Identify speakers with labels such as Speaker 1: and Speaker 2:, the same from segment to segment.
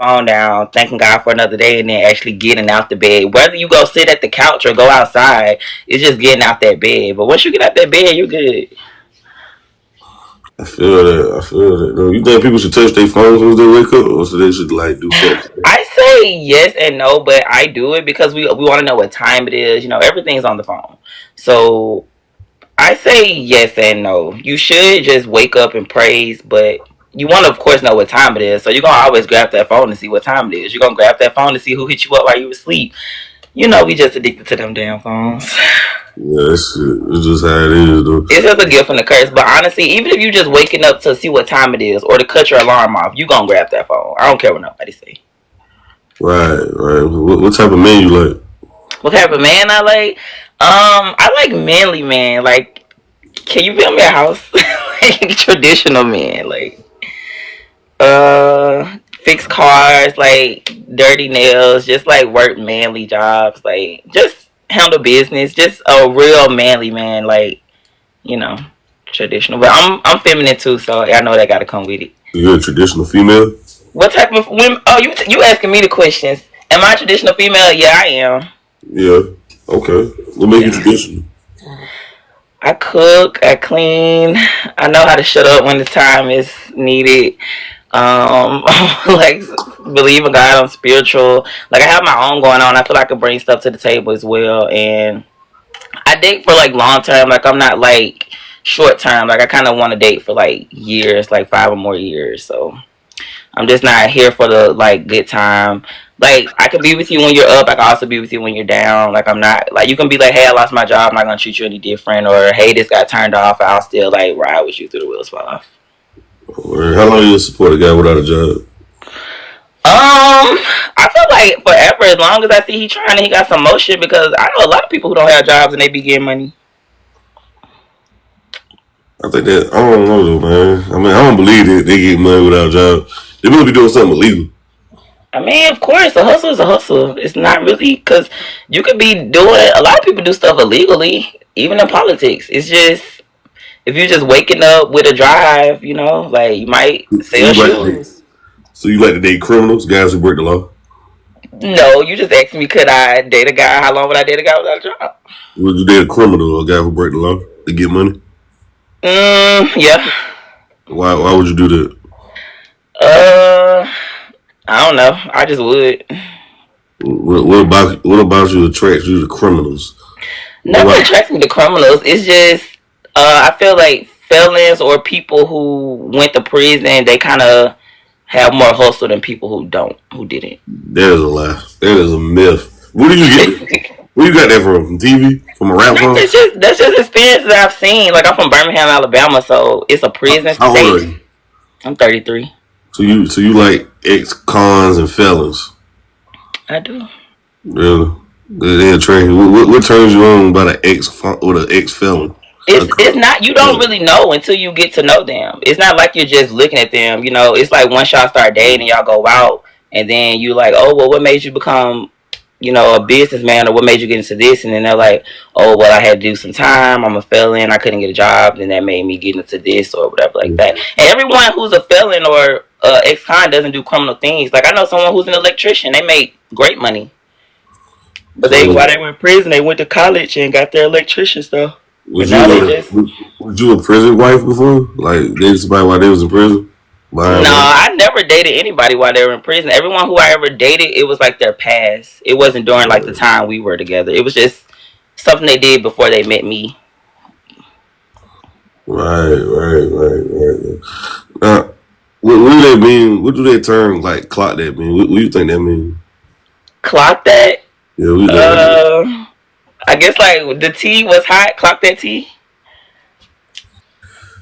Speaker 1: phone down, thanking God for another day, and then actually getting out the bed. Whether you go sit at the couch or go outside, it's just getting out that bed. But once you get out that bed, you're good.
Speaker 2: I feel that. I feel that. No, you think people should touch their phones when they wake up, or so they should like do something?
Speaker 1: I say yes and no, but I do it because we want to know what time it is. Everything's on the phone. So I say yes and no. You should just wake up and praise, but you want to, of course, know what time it is. So you're going to always grab that phone to see what time it is. You're going to grab that phone to see who hit you up while you were asleep. We just addicted to them damn phones.
Speaker 2: Yeah, it's just how it is, though.
Speaker 1: It's just a gift and a curse. But honestly, even if you just waking up to see what time it is or to cut your alarm off, you going to grab that phone. I don't care what nobody say.
Speaker 2: Right, right. What type of man you like?
Speaker 1: What type of man I like? I like manly man. Like, can you build me a house? Like traditional man. Like, fix cars, like dirty nails, just like work manly jobs, like just handle business, just a real manly man, like you know, traditional. But I'm feminine too, so I know that gotta come with it.
Speaker 2: You're a traditional female?
Speaker 1: What type of women? Oh, you asking me the questions? Am I traditional female? Yeah, I am.
Speaker 2: Yeah. Okay. What make you
Speaker 1: Yeah.
Speaker 2: traditional?
Speaker 1: I cook, I clean, I know how to shut up when the time is needed. Like believe in God, I'm spiritual. Like I have my own going on. I feel like I can bring stuff to the table as well. And I date for like long term. Like I'm not like short term. Like I kind of want to date for like years, like 5 or more years. So I'm just not here for the like good time. Like I can be with you when you're up. I can also be with you when you're down. Like I'm not like you can be like, hey, I lost my job. I'm not gonna treat you any different. Or hey, this got turned off. I'll still like ride with you through the wheels fall off.
Speaker 2: How long you support a guy without a job?
Speaker 1: I feel like forever as long as I see he trying and he got some motion because I know a lot of people who don't have jobs and they be getting money.
Speaker 2: I think that I don't know though, man. I mean, I don't believe that they get money without a job. They must be doing something illegal.
Speaker 1: I mean, of course, a hustle is a hustle. It's not really because you could be doing a lot of people do stuff illegally, even in politics. It's just if you're just waking up with a drive, like you might
Speaker 2: So
Speaker 1: sell
Speaker 2: you like to date,
Speaker 1: shoes.
Speaker 2: so you like to date criminals, guys who break the law?
Speaker 1: No, you just asked me, could I date a guy? How long would I date a guy without a job?
Speaker 2: Would you date a criminal or a guy who break the law to get money?
Speaker 1: Yeah.
Speaker 2: Why would you do that?
Speaker 1: Uh, I don't know. I just would.
Speaker 2: What about you attracts you to criminals? What
Speaker 1: Nothing
Speaker 2: about
Speaker 1: attracts me to criminals. It's just I feel like felons or people who went to prison, they kind of have more hustle than people who didn't.
Speaker 2: that is a lie. That is a myth. Where do you get? Where you got that from TV? From a rap song?
Speaker 1: That's just experiences I've seen. Like I'm from Birmingham, Alabama, so it's a prison
Speaker 2: How old are
Speaker 1: state.
Speaker 2: you?
Speaker 1: I'm 33.
Speaker 2: So you like ex cons and felons?
Speaker 1: I do.
Speaker 2: Really? They attract you. What turns you on about an ex with an ex felon?
Speaker 1: It's not you don't really know until you get to know them. It's not like you're just looking at them. It's like once y'all start dating, y'all go out, and then you like, oh well, what made you become a businessman or what made you get into this? And then they're like, oh, well, I had to do some time. I'm a felon. I couldn't get a job. And that made me get into this or whatever like that. And everyone who's a felon or ex-con doesn't do criminal things. Like I know someone who's an electrician. They make great money. But while they were in prison, they went to college and got their electrician stuff. But
Speaker 2: Was
Speaker 1: now they
Speaker 2: you
Speaker 1: just...
Speaker 2: was you a prison wife before? Like dated somebody while they was in prison?
Speaker 1: No,
Speaker 2: Behind bars?
Speaker 1: I never dated anybody while they were in prison. Everyone who I ever dated, it was like their past. It wasn't during like the time we were together. It was just something they did before they met me.
Speaker 2: Right. What do they mean? What do they term like clock that mean? What do you think that mean?
Speaker 1: Clock that.
Speaker 2: Yeah, we that.
Speaker 1: Uh, I guess like the tea was hot. Clock that tea.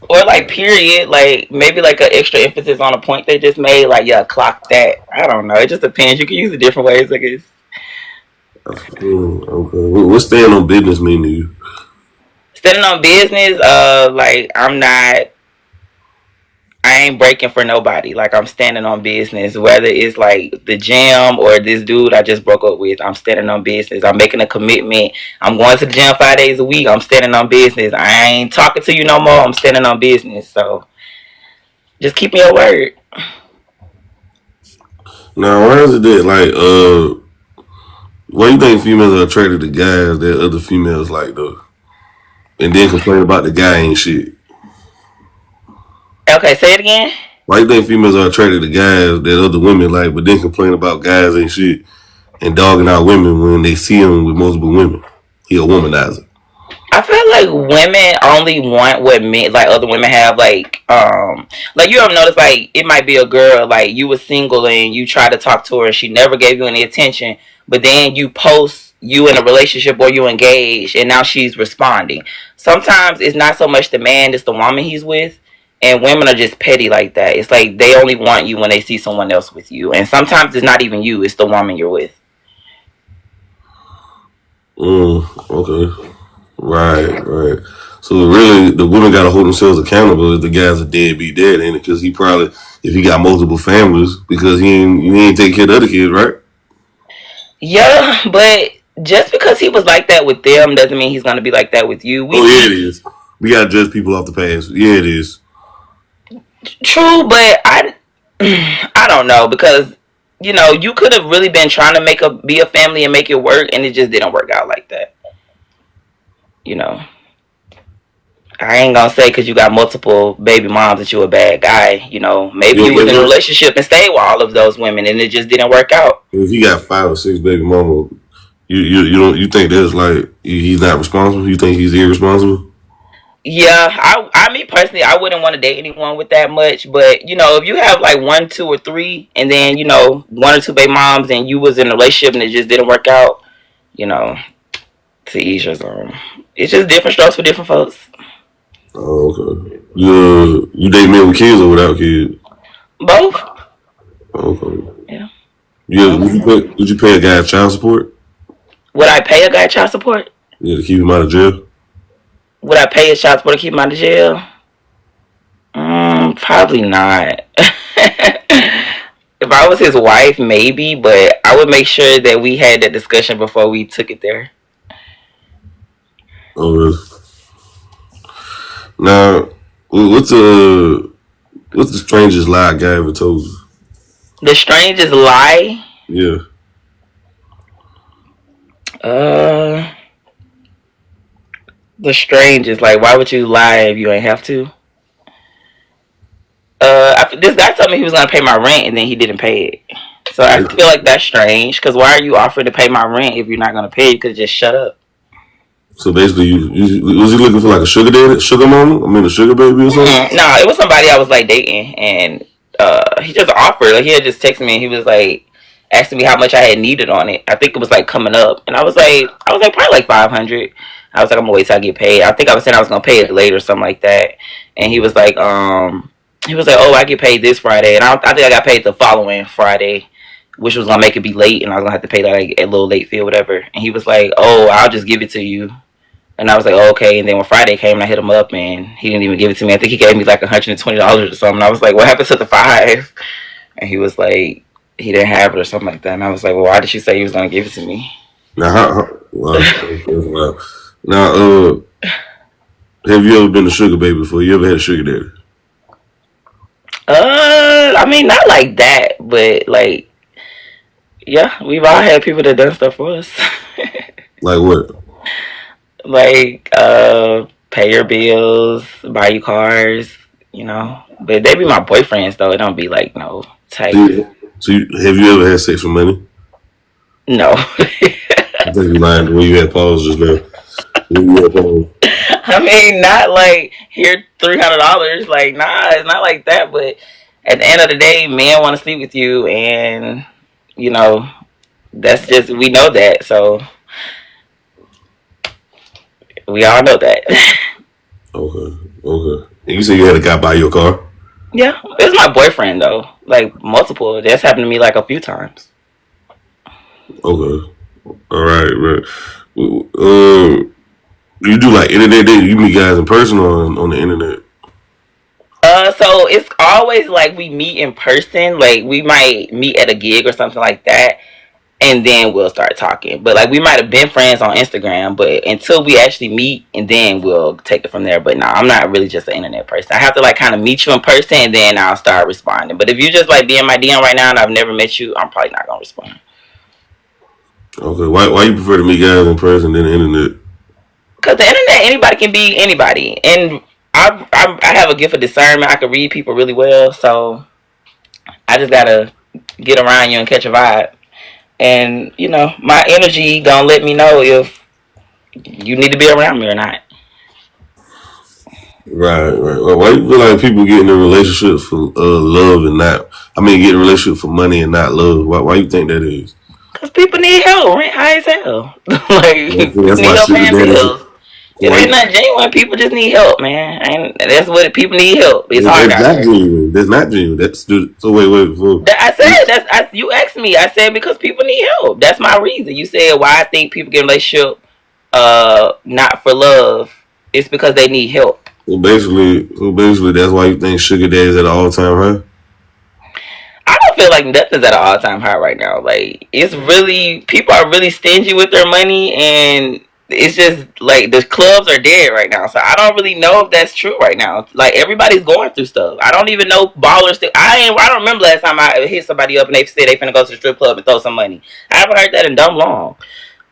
Speaker 1: Or like period. Like maybe like an extra emphasis on a point they just made. Like yeah, clock that. I don't know. It just depends. You can use it different ways. I guess.
Speaker 2: Okay. What staying on business mean to you?
Speaker 1: Standing on business. Like I'm not. I ain't breaking for nobody. Like I'm standing on business. Whether it's like the gym or this dude I just broke up with, I'm standing on business. I'm making a commitment. I'm going to the gym 5 days a week. I'm standing on business. I ain't talking to you no more. I'm standing on business. So just keep me your word.
Speaker 2: Now, why is it that why you think females are attracted to guys that other females like though, and then complain about the guy ain't shit?
Speaker 1: Okay, say it again.
Speaker 2: Why you think females are attracted to guys that other women like, but then complain about guys ain't shit and dogging out women when they see him with multiple women? He a womanizer.
Speaker 1: I feel like women only want what men, like other women have, like you ever notice, like it might be a girl, like you were single and you try to talk to her and she never gave you any attention, but then you post you in a relationship or you engaged and now she's responding. Sometimes it's not so much the man, it's the woman he's with, and women are just petty like that. It's like they only want you when they see someone else with you, and sometimes it's not even you, it's the woman you're with.
Speaker 2: Okay. Right. So really, the women got to hold themselves accountable if the guy's a deadbeat dad, ain't it? Because he probably, if he got multiple families, because he ain't take care of the other kids, right?
Speaker 1: Yeah, but just because he was like that with them doesn't mean he's gonna be like that with you.
Speaker 2: Oh yeah, it is. We gotta judge people off the past. Yeah, it is.
Speaker 1: True, but I don't know, because you could have really been trying to be a family and make it work, and it just didn't work out like that. You know, I ain't gonna say because you got multiple baby moms that you a bad guy. Maybe you was in a relationship and stayed with all of those women, and it just didn't work out.
Speaker 2: If he got 5 or 6 baby mama, you think that's like he's not responsible? You think he's irresponsible?
Speaker 1: Yeah, me personally, I wouldn't want to date anyone with that much. But if you have like 1, 2, or 3, and then 1 or 2 baby moms, and you was in a relationship and it just didn't work out, to each his own. It's just different strokes for different folks.
Speaker 2: Oh, okay. You date men with kids or without kids?
Speaker 1: Both.
Speaker 2: Okay.
Speaker 1: Yeah.
Speaker 2: Yeah. Would you pay a guy child support?
Speaker 1: Would I pay a guy child support?
Speaker 2: Yeah, to keep him out of jail.
Speaker 1: Would I pay his child support to keep him out of jail? Probably not. If I was his wife, maybe, but I would make sure that we had that discussion before we took it there.
Speaker 2: Oh, really? Now, what's the strangest lie a guy ever told you?
Speaker 1: The strangest lie?
Speaker 2: Yeah.
Speaker 1: The strangest, like, why would you lie if you ain't have to? This guy told me he was gonna pay my rent and then he didn't pay it. So I feel like that's strange. Because why are you offering to pay my rent if you're not gonna pay? You could just shut up.
Speaker 2: So basically, was he looking for like a sugar daddy, sugar mama? I mean, a sugar baby or something?
Speaker 1: No, it was somebody I was like dating, and he just offered. Like he had just texted me, and he was like asking me how much I had needed on it. I think it was like coming up, and I was like probably like 500. I was like, I'm gonna wait till I get paid. I think I was saying I was gonna pay it later, or something like that. And he was like, oh, I get paid this Friday, and I think I got paid the following Friday, which was gonna make it be late, and I was gonna have to pay like a little late fee or whatever. And he was like, oh, I'll just give it to you. And I was like, oh, okay. And then when Friday came, I hit him up, and he didn't even give it to me. I think he gave me like $120 or something. I was like, what happened to the 5? And he was like, he didn't have it or something like that. And I was like, well, why did you say he was gonna give it to me?
Speaker 2: Now, now, have you ever been a sugar baby before? You ever had a sugar daddy?
Speaker 1: I mean, not like that, but like, yeah, we've all had people that done stuff for us.
Speaker 2: Like what?
Speaker 1: Like, pay your bills, buy you cars, But they be my boyfriends though. It don't be like no type.
Speaker 2: So have you ever had sex for money?
Speaker 1: No.
Speaker 2: I think you lying when you had pause just now.
Speaker 1: I mean, not like here $300. Like, nah, it's not like that. But at the end of the day, men want to sleep with you, and that's just, we know that. So we all know that.
Speaker 2: Okay. And you said you had a guy buy your car?
Speaker 1: Yeah, it's my boyfriend though. Like multiple. That's happened to me like a few times.
Speaker 2: Okay. All right. You do like internet dating? You meet guys in person or on the internet?
Speaker 1: So it's always like we meet in person. Like we might meet at a gig or something like that. and then we'll start talking. But like we might have been friends on Instagram, but until we actually meet, and then we'll take it from there. But no, I'm not really just an internet person. I have to like kind of meet you in person, and then I'll start responding. But if you just like be in my DM right now and I've never met you, I'm probably not gonna respond.
Speaker 2: Okay, why you prefer to meet guys in person than the internet?
Speaker 1: Because the internet, anybody can be anybody, and I have a gift of discernment. I can read people really well, so I just gotta get around you and catch a vibe. And you know, my energy gonna let me know if you need to be around me or not.
Speaker 2: Right. Well, why you feel like people get in a relationship for love and not? I mean, get in a relationship for money and not love. Why you think that is?
Speaker 1: Cause people need help, rent high as hell. Like
Speaker 2: Okay,
Speaker 1: people
Speaker 2: that's
Speaker 1: need
Speaker 2: why
Speaker 1: help
Speaker 2: sugar
Speaker 1: paying
Speaker 2: daddies.
Speaker 1: bills. It
Speaker 2: Why?
Speaker 1: ain't not genuine. People just need help, man. And that's what people need help. It's hard
Speaker 2: That's
Speaker 1: out
Speaker 2: not
Speaker 1: here.
Speaker 2: genuine. That's not genuine. So wait.
Speaker 1: I said you asked me. I said because people need help. That's my reason. You said why I think people get in a relationship not for love. It's because they need help.
Speaker 2: So basically, that's why you think sugar daddies at an all time high.
Speaker 1: I don't feel like nothing's at an all time high right now. Like it's really people are really stingy with their money, and it's just like the clubs are dead right now. So I don't really know if that's true right now. Like everybody's going through stuff. I don't even know ballers. I don't remember last time I hit somebody up and they said they finna go to the strip club and throw some money. I haven't heard that in dumb long.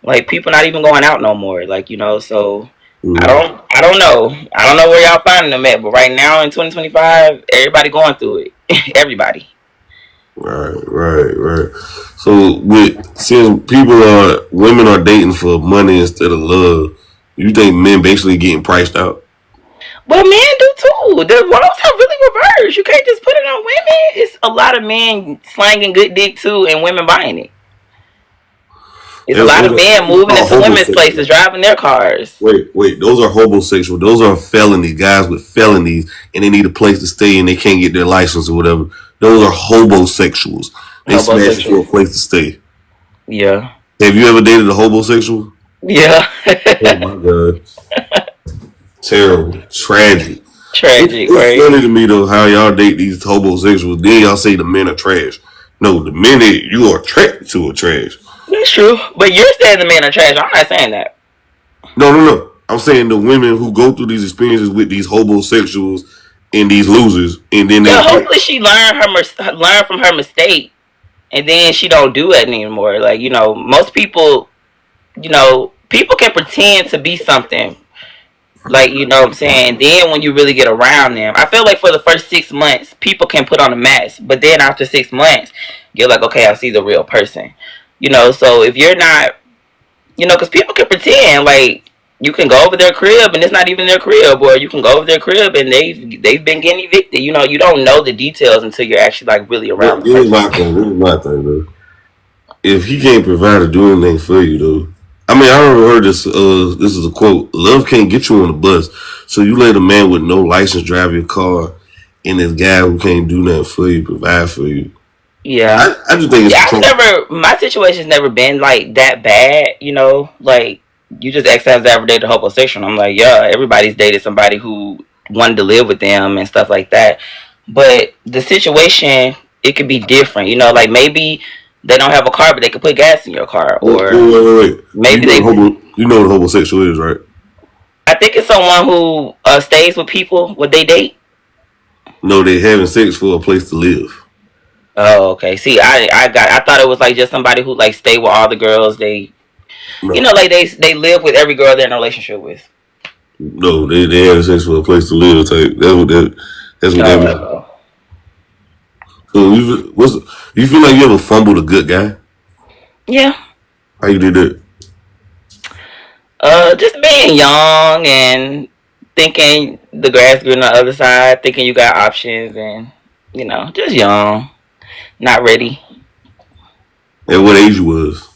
Speaker 1: Like people not even going out no more. Like you know, so
Speaker 2: Mm-hmm.
Speaker 1: I don't know. I don't know where y'all finding them at. But right now in 2025, everybody going through it. Everybody.
Speaker 2: Right. So since women are dating for money instead of love, you think men basically getting priced out?
Speaker 1: Well, men do too. The roles are really reversed. You can't just put it on women. It's a lot of men slanging good dick too, and women buying it. It's a
Speaker 2: Those
Speaker 1: lot of men moving
Speaker 2: are
Speaker 1: into women's
Speaker 2: homosexual.
Speaker 1: places, driving their cars.
Speaker 2: Wait. Those are homosexual. Those are felonies. Guys with felonies, and they need a place to stay, and they can't get their license or whatever. Those are homosexuals. They smashing for a
Speaker 1: Homosexuals.
Speaker 2: place to stay.
Speaker 1: Yeah.
Speaker 2: Have you ever dated a homosexual?
Speaker 1: Yeah.
Speaker 2: Oh my god. Terrible. Tragic.
Speaker 1: Tragic,
Speaker 2: It's
Speaker 1: right?
Speaker 2: funny to me though how y'all date these homosexuals. Then y'all say the men are trash. No, the men that you are attracted to are trash.
Speaker 1: That's true. But you're saying the men are trash. I'm not saying that.
Speaker 2: No. I'm saying the women who go through these experiences with these homosexuals and these losers, and then
Speaker 1: Yeah,
Speaker 2: they
Speaker 1: hopefully she learn from her mistake, and then she don't do it anymore. Like you know, most people, you know, people can pretend to be something. Like you know what I'm saying. Then when you really get around them, I feel like for the first 6 months, people can put on a mask, but then after 6 months, you're like, okay, I see the real person. You know, so if you're not, you know, because people can pretend like you can go over their crib and it's not even their crib, or you can go over their crib and they've been getting evicted. You know, you don't know the details until you're actually like really around
Speaker 2: But
Speaker 1: the person.
Speaker 2: Here's my thing though. If he can't provide or do anything for you though, I mean I remember heard this. This is a quote: "Love can't get you on a bus, so you let a man with no license drive your car, and this guy who can't do nothing for you provide for you."
Speaker 1: Yeah.
Speaker 2: I just think it's
Speaker 1: Yeah,
Speaker 2: control.
Speaker 1: my situation's never been like that bad, you know, like you just asked has ever dated a homosexual. I'm like, yeah, everybody's dated somebody who wanted to live with them and stuff like that. But the situation, it could be different, you know, like maybe they don't have a car, but they could put gas in your car, or
Speaker 2: Wait.
Speaker 1: maybe they,
Speaker 2: You know what a homosexual is, right?
Speaker 1: I think it's someone who stays with people, what they date.
Speaker 2: No, they having sex for a place to live.
Speaker 1: Oh, okay. See, I thought it was like just somebody who like stay with all the girls. They, you
Speaker 2: No,
Speaker 1: know, like they live with every girl they're in a relationship with.
Speaker 2: no, they having sex for a place to live. Type. That's what they mean.
Speaker 1: Uh,
Speaker 2: So you feel like you ever fumbled a good guy?
Speaker 1: yeah.
Speaker 2: How you did that?
Speaker 1: Just being young and thinking the grass green on the other side, thinking you got options, and you know, just young, not ready.
Speaker 2: At what age you was?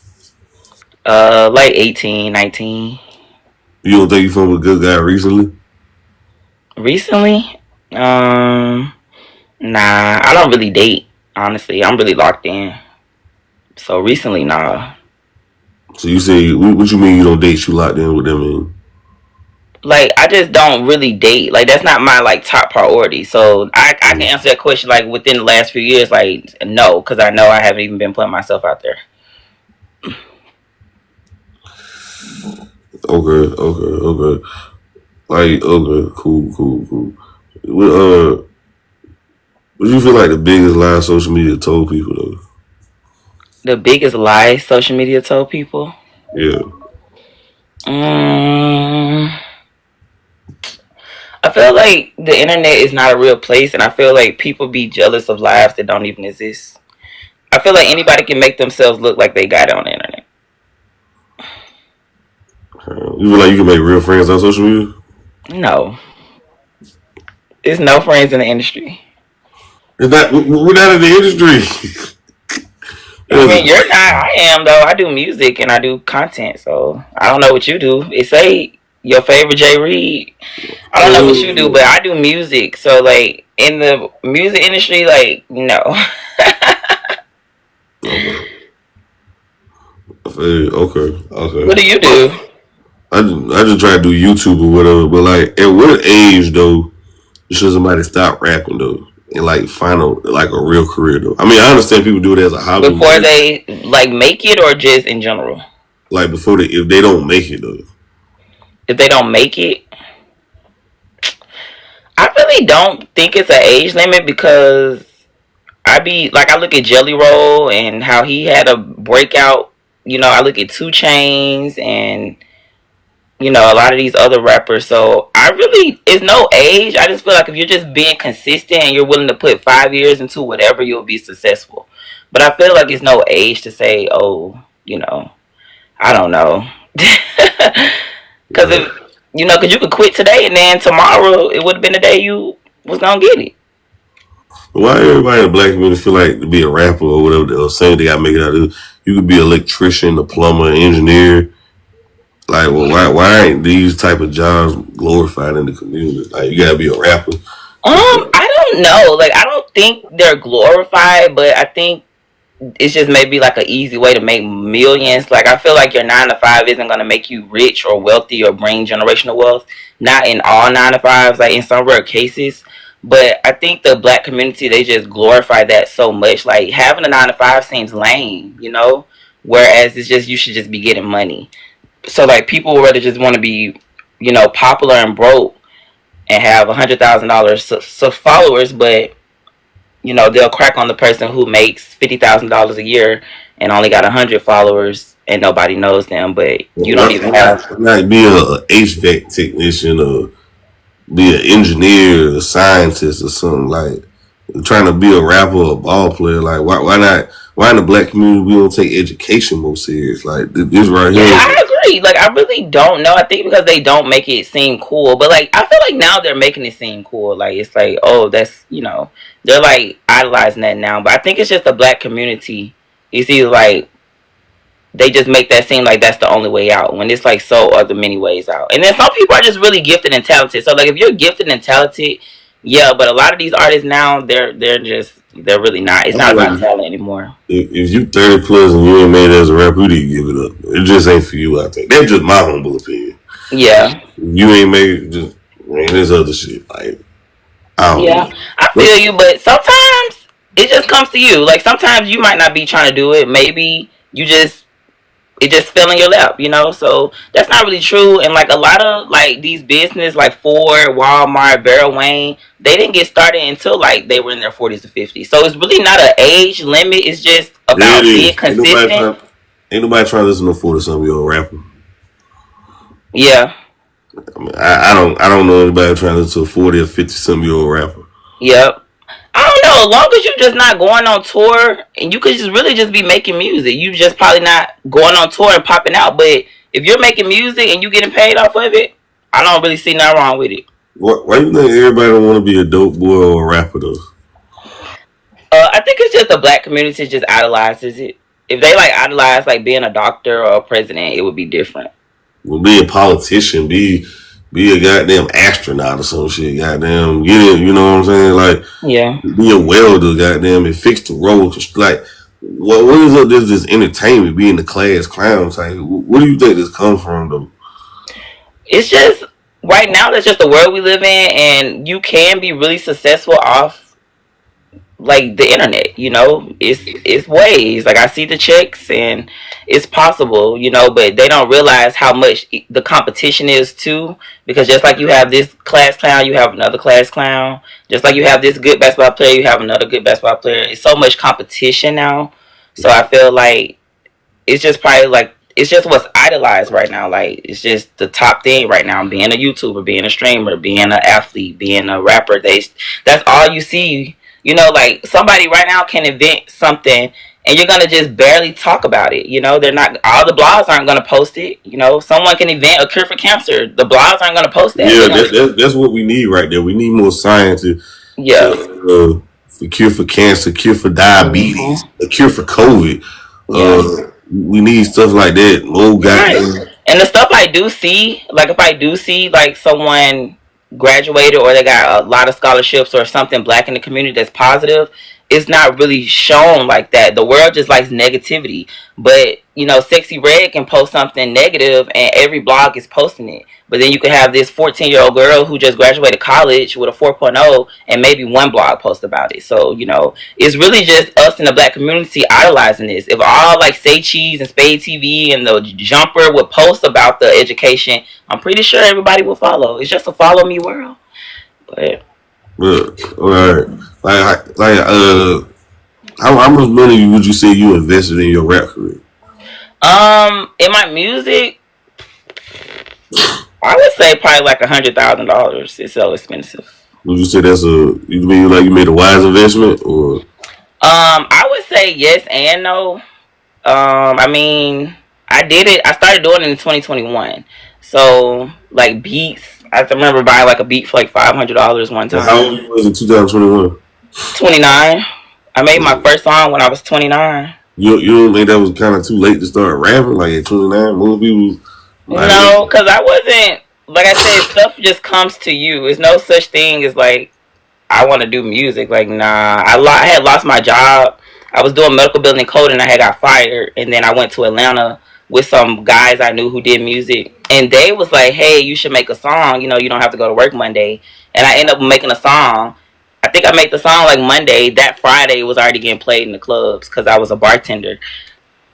Speaker 1: Like 18, 19.
Speaker 2: You don't think you fumbled a good guy recently?
Speaker 1: Recently, nah, I don't really date. Honestly, I'm really locked in. So recently, nah.
Speaker 2: So you say what you mean you don't date? You locked in with them? And
Speaker 1: Like I just don't really date. Like that's not my like top priority. So I can answer that question like within the last few years. Like no, because I know I haven't even been putting myself out there.
Speaker 2: Okay. Like, okay, cool. What, what do you feel like the biggest lie social media told people though?
Speaker 1: The biggest lie social media told people.
Speaker 2: Yeah.
Speaker 1: Mm, I feel like the internet is not a real place, and I feel like people be jealous of lives that don't even exist. I feel like anybody can make themselves look like they got it on the internet.
Speaker 2: You feel like you can make real friends on social media?
Speaker 1: No, there's no friends in the industry.
Speaker 2: Is that we're not in the industry?
Speaker 1: I
Speaker 2: There's
Speaker 1: mean, you're
Speaker 2: a-
Speaker 1: not. I am though. I do music and I do content, so I don't know what you do. It say your favorite Jay Reed. I don't know what you do, but I do music. So like in the music industry, like no.
Speaker 2: okay. Okay.
Speaker 1: What do you do?
Speaker 2: I just try to do YouTube or whatever, but like at what age though should somebody stop rapping though and like find a real career though? I mean, I understand people do it as a hobby,
Speaker 1: Before
Speaker 2: but
Speaker 1: they like make it, or just in general?
Speaker 2: like before they if they don't make it though.
Speaker 1: If they don't make it, I really don't think it's an age limit because I look at Jelly Roll and how he had a breakout. I look at Two Chains and a lot of these other rappers. So I really, it's no age. I just feel like if you're just being consistent and you're willing to put 5 years into whatever, you'll be successful. But I feel like it's no age to say, oh, I don't know. Because
Speaker 2: Right.
Speaker 1: because you could quit today and then tomorrow it would have been the day you was gonna get it.
Speaker 2: Why everybody in the black community feel like to be a rapper or whatever they were saying they gotta make it out of you could be an electrician, a plumber, an engineer. Like, well, why ain't these type of jobs glorified in the community? Like, you gotta be a rapper.
Speaker 1: I don't know. Like, I don't think they're glorified, but I think it's just maybe like an easy way to make millions. Like, I feel like your 9 to 5 isn't gonna make you rich or wealthy or bring generational wealth. Not in all 9 to 5s, like in some rare cases. But I think the black community, they just glorify that so much. Like, having a 9 to 5 seems lame. Whereas it's just you should just be getting money. So like people would rather just want to be, popular and broke and have $100,000 followers, but they'll crack on the person who makes $50,000 a year and only got 100 followers and nobody knows them, but you don't even have.
Speaker 2: Why not be a HVAC technician or be an engineer, a scientist, or something like trying to be a rapper, or a ball player? Like, why not? Why in the black community we don't take education more serious? Like this right
Speaker 1: Yeah,
Speaker 2: here.
Speaker 1: I agree. Like, I really don't know. I think because they don't make it seem cool, but like I feel like now they're making it seem cool. Like it's like, oh, that's they're like idolizing that now. But I think it's just the black community. It's either like they just make that seem like that's the only way out when it's like so other many ways out. And then some people are just really gifted and talented. So like if you're gifted and talented, yeah, but a lot of these artists now they're really not. It's
Speaker 2: I
Speaker 1: not
Speaker 2: feel
Speaker 1: about
Speaker 2: like
Speaker 1: talent anymore.
Speaker 2: if you 30 plus and you ain't made it as a rapper, you need to give it up. It just ain't for you. I think that's just my humble opinion.
Speaker 1: Yeah.
Speaker 2: If you ain't made it, just man, there's other shit. Like I don't
Speaker 1: Yeah.
Speaker 2: know.
Speaker 1: I feel you, but sometimes it just comes to you. Like sometimes you might not be trying to do it. Maybe it just fell in your lap. So that's not really true. And like a lot of like these business like Ford, Walmart, Barrel Wayne, they didn't get started until like they were in their 40s or 50s. So it's really not an age limit. It's just
Speaker 2: Yeah, it
Speaker 1: about being
Speaker 2: is.
Speaker 1: consistent.
Speaker 2: Ain't nobody trying to listen to 40 something year old rapper.
Speaker 1: Yeah.
Speaker 2: I mean, I don't know anybody trying to listen to a 40 or 50 something year old rapper.
Speaker 1: Yep. I don't know. As long as you're just not going on tour, and you could just really just be making music. You just probably not going on tour and popping out. But if you're making music and you getting paid off of it, I don't really see nothing wrong with it.
Speaker 2: Why you think everybody don't want to be a dope boy or a rapper though?
Speaker 1: I think it's just the black community just idolizes it. If they like idolize like being a doctor or a president, it would be different.
Speaker 2: Well, be a politician, be a goddamn astronaut or some shit. Goddamn, get it. You know what I'm saying? Like,
Speaker 1: Yeah.
Speaker 2: be a welder. Goddamn, and fix the road. Like, what is up? This entertainment, being the class clown type. What do you think this comes from though?
Speaker 1: It's just right now that's just the world we live in, and you can be really successful off like the internet, it's ways. Like I see the checks and it's possible, but they don't realize how much the competition is too. Because just like you have this class clown, you have another class clown. Just like you have this good basketball player, you have another good basketball player. It's so much competition now. So I feel like it's just probably like it's just what's idolized right now. Like it's just the top thing right now. Being a YouTuber, being a streamer, being an athlete, being a rapper. That's all you see. Like somebody right now can invent something and you're gonna just barely talk about it. They're not all the blogs aren't gonna post it. Someone can invent a cure for cancer. The blogs aren't gonna post that.
Speaker 2: Yeah, that's what we need right there. We need more science
Speaker 1: Yeah.
Speaker 2: for cure for cancer, cure for diabetes, a cure for COVID. We need stuff like that. Oh,
Speaker 1: Right. And the stuff I do see, like if I do see like someone graduated or they got a lot of scholarships or something black in the community that's positive, it's not really shown like that. The world just likes negativity. But, Sexy Red can post something negative and every blog is posting it. But then you could have this 14-year-old girl who just graduated college with a 4.0 and maybe one blog post about it. So, it's really just us in the black community idolizing this. If all like Say Cheese and Spade TV and the Jumper would post about the education, I'm pretty sure everybody will follow. It's just a follow me world. But
Speaker 2: all right. How much money would you say you invested in your rap career?
Speaker 1: In my music, I would say probably like $100,000. It's so expensive.
Speaker 2: Would you say you mean like you made a wise investment or?
Speaker 1: I would say yes and no. I mean, I did it. I started doing it in 2021. So like beats, I remember buying like a beat for like $500 one time.
Speaker 2: How old was it in 2021?
Speaker 1: 29. I made my first song when I was 29.
Speaker 2: You don't think that was kind of too late to start rapping like at 29? Most people.
Speaker 1: No, because I wasn't. Like I said, stuff just comes to you. There's no such thing as like I want to do music. Like nah, I had lost my job. I was doing medical billing and coding. I had got fired, and then I went to Atlanta with some guys I knew who did music, and they was like, "Hey, you should make a song. You don't have to go to work Monday." And I ended up making a song. I think I made the song like Monday. That Friday it was already getting played in the clubs because I was a bartender.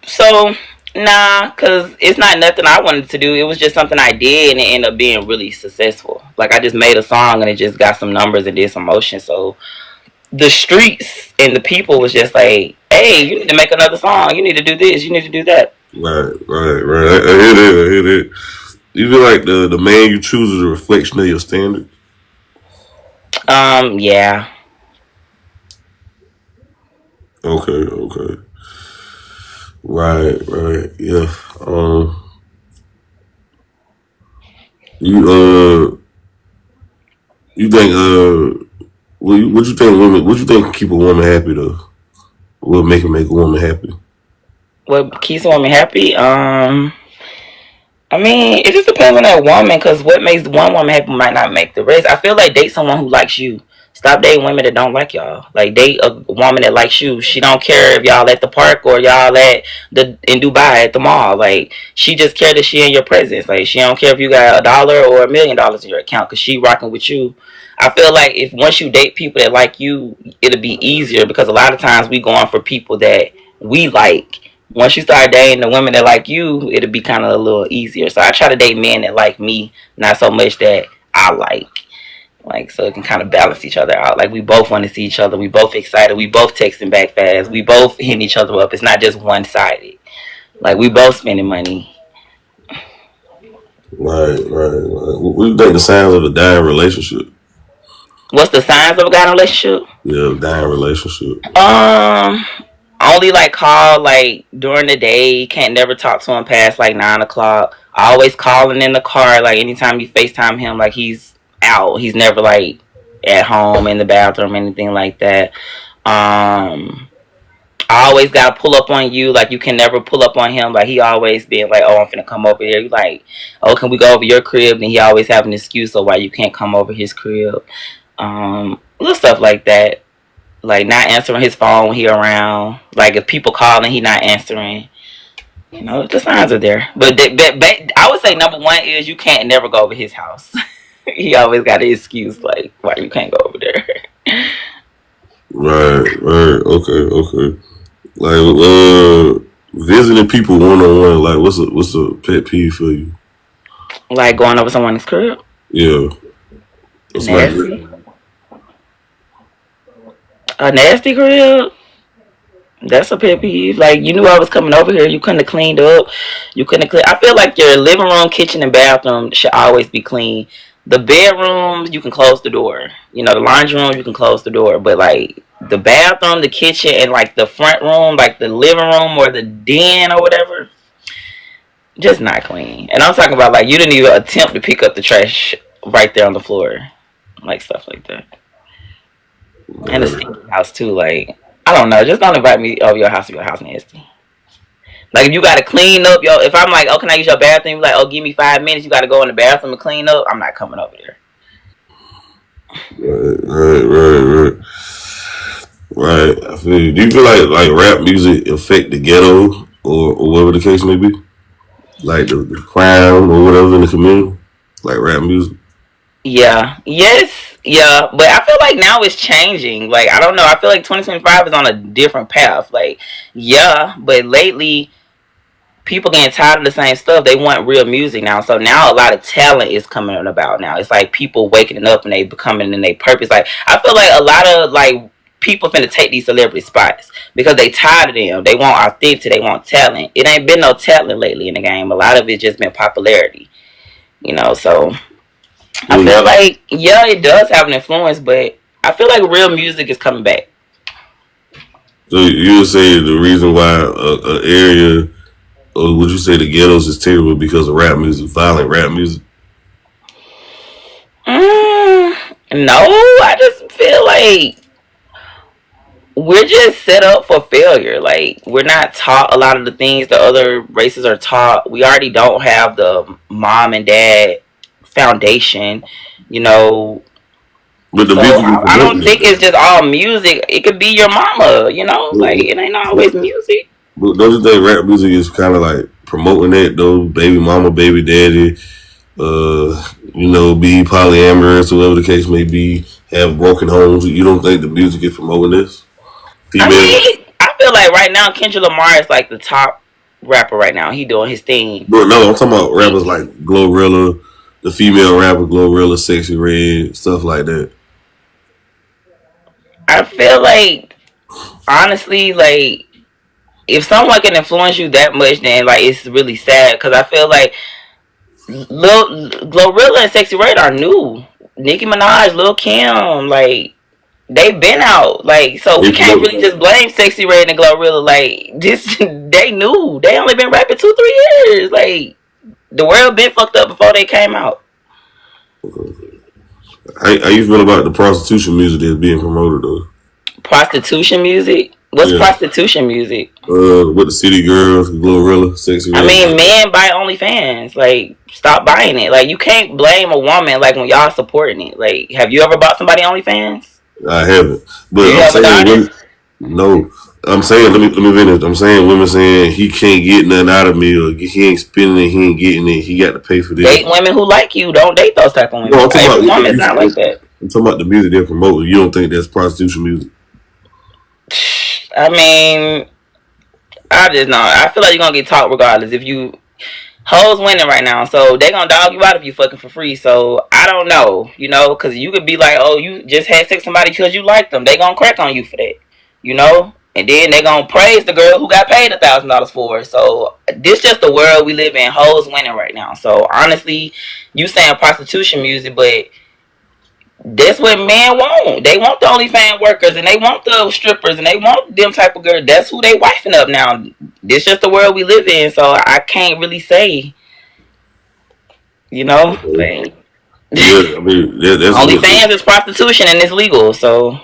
Speaker 1: So nah, because it's not nothing I wanted to do. It was just something I did, and it ended up being really successful. Like I just made a song and it just got some numbers and did some motion. So the streets and the people was just like, "Hey, you need to make another song. You need to do this. You need to do that."
Speaker 2: Right. I hear that. You feel like the man you choose is a reflection of your standards?
Speaker 1: Yeah.
Speaker 2: Okay. Right, yeah. You think what you think women? What you think can keep a woman happy though? What make a woman happy?
Speaker 1: What keeps a woman happy? I mean, it just depends on that woman, because what makes one woman happy might not make the rest. I feel like date someone who likes you. Stop dating women that don't like y'all. Like date a woman that likes you. She don't care if y'all at the park or y'all in Dubai at the mall. Like she just care that she in your presence. Like she don't care if you got $1 or $1,000,000 in your account because she rocking with you. I feel like if once you date people that like you, it'll be easier because a lot of times we going for people that we like. Once you start dating the women that like you, it'll be kind of a little easier. So I try to date men that like me, not so much that I like. Like, so it can kind of balance each other out. Like, we both want to see each other. We both excited. We both texting back fast. We both hitting each other up. It's not just one-sided. Like, we both spending money.
Speaker 2: Right. What do you think the signs of a dying relationship?
Speaker 1: What's the signs of a dying relationship?
Speaker 2: Yeah, dying relationship.
Speaker 1: Only like call like during the day. Can't never talk to him past like 9 o'clock. Always calling in the car. Like anytime you FaceTime him, like he's out. He's never like at home in the bathroom, anything like that. I always gotta pull up on you. Like you can never pull up on him. Like he always being like, "Oh, I'm finna come over here." You like, "Oh, can we go over your crib?" And he always have an excuse of why you can't come over his crib. Little stuff like that. Like not answering his phone when he around. Like if people calling, he not answering. You know, the signs are there. But I would say number one is you can't never go over his house. He always got an excuse like why you can't go over there.
Speaker 2: Right. Okay. Like, visiting people one on one. Like, what's a pet peeve for you?
Speaker 1: Like going over someone's crib.
Speaker 2: Yeah, it's like,
Speaker 1: Nasty. A nasty crib. That's a pet peeve. Like you knew I was coming over here, you couldn't have cleaned up. You couldn't have cleaned. I feel like your living room, kitchen, and bathroom should always be clean. The bedrooms, you can close the door. You know, the laundry room, you can close the door. But like the bathroom, the kitchen, and like the front room, like the living room or the den or whatever, just not clean. And I'm talking about like you didn't even attempt to pick up the trash right there on the floor, like stuff like that. And the stinky house too. Like I don't know, just don't invite me over your house if your house nasty. Like if you gotta clean up yo, if I'm like, oh, can I use your bathroom? Like, oh, give me 5 minutes. You gotta go in the bathroom and clean up. I'm not coming over there.
Speaker 2: right. Right. I feel you. Do you feel like rap music affect the ghetto or whatever the case may be? Like the crime or whatever in the community? Like rap music?
Speaker 1: Yeah. Yes. Yeah. But I feel like now it's changing. Like I don't know. I feel like 2025 is on a different path. Like yeah, but lately people getting tired of the same stuff. They want real music now. So now a lot of talent is coming about now. It's like people waking up and they becoming in their purpose. Like I feel like a lot of like people finna take these celebrity spots because they tired of them. They want authentic. They want talent. It ain't been no talent lately in the game. A lot of it just been popularity. You know, so I
Speaker 2: So,
Speaker 1: feel like yeah, it does have an influence, but I feel like real music is coming back.
Speaker 2: so you would say the reason why an area, or would you say the ghettos is terrible because of rap music, violent rap music?
Speaker 1: Mm, no, I just feel like we're just set up for failure. Like we're not taught a lot of the things the other races are taught. We already don't have the mom and dad foundation, you know.
Speaker 2: But the
Speaker 1: So
Speaker 2: music is
Speaker 1: I don't
Speaker 2: promoting
Speaker 1: think
Speaker 2: it.
Speaker 1: it's just all music. It could be your mama, you know. Like
Speaker 2: But,
Speaker 1: it ain't always
Speaker 2: but,
Speaker 1: music.
Speaker 2: but don't you think rap music is kind of like promoting that though? Baby mama, baby daddy, be polyamorous, whatever the case may be, have broken homes. You don't think the music is promoting this?
Speaker 1: I
Speaker 2: Female,
Speaker 1: mean, I feel like right now Kendrick Lamar is like the top rapper right now. He doing his thing.
Speaker 2: but no, I'm talking about rappers like Glorilla, the female rapper Glorilla, Sexy Red, stuff like that.
Speaker 1: I feel like honestly, like if someone can influence you that much, then like it's really sad because I feel like Lil Glorilla and Sexy Red are new. Nicki Minaj, Lil Kim, like they've been out. Like so we
Speaker 2: They
Speaker 1: can't
Speaker 2: promote
Speaker 1: really just blame Sexy Red and Glorilla. Like this, they knew. They only been rapping 2 3 years. Like the world been fucked up before they came out.
Speaker 2: how you feel about the prostitution music that's being promoted though?
Speaker 1: Prostitution music. What's
Speaker 2: Yeah.
Speaker 1: prostitution music?
Speaker 2: With the City Girls, Glorilla, Sexy
Speaker 1: I
Speaker 2: Red.
Speaker 1: mean, men buy OnlyFans. Like, stop buying it. Like, you can't blame a woman like when y'all supporting it. Like, have you ever bought somebody OnlyFans?
Speaker 2: I haven't,
Speaker 1: Do
Speaker 2: but
Speaker 1: you
Speaker 2: I'm
Speaker 1: have a
Speaker 2: saying
Speaker 1: daughter?
Speaker 2: women. No, I'm saying let me finish. I'm saying women saying he can't get nothing out of me, or he ain't spending it, he ain't getting it. He got to pay for this.
Speaker 1: Date women who like you. Don't date those type of
Speaker 2: No,
Speaker 1: women. Every woman's not like that.
Speaker 2: I'm talking about the music they're promoting. You don't think that's prostitution music?
Speaker 1: I mean, I just know. I feel like you're gonna get taught regardless. If you hoes winning right now, so they gonna dog you out if you fucking for free. So I don't know, you know, because you could be like, oh, you just had sex with somebody because you like them. They gonna crack on you for that, you know. And then they gonna praise the girl who got paid $1,000 for it. So this just the world we live in. Hoes winning right now. So honestly, you saying prostitution music, but that's what men want. They want the OnlyFans workers and they want the strippers and they want them type of girls. That's who they wifing up now. This just the world we live in. So I can't really say, you know.
Speaker 2: Okay.
Speaker 1: But
Speaker 2: Yeah, I mean that's what.
Speaker 1: OnlyFans is prostitution and it's legal. So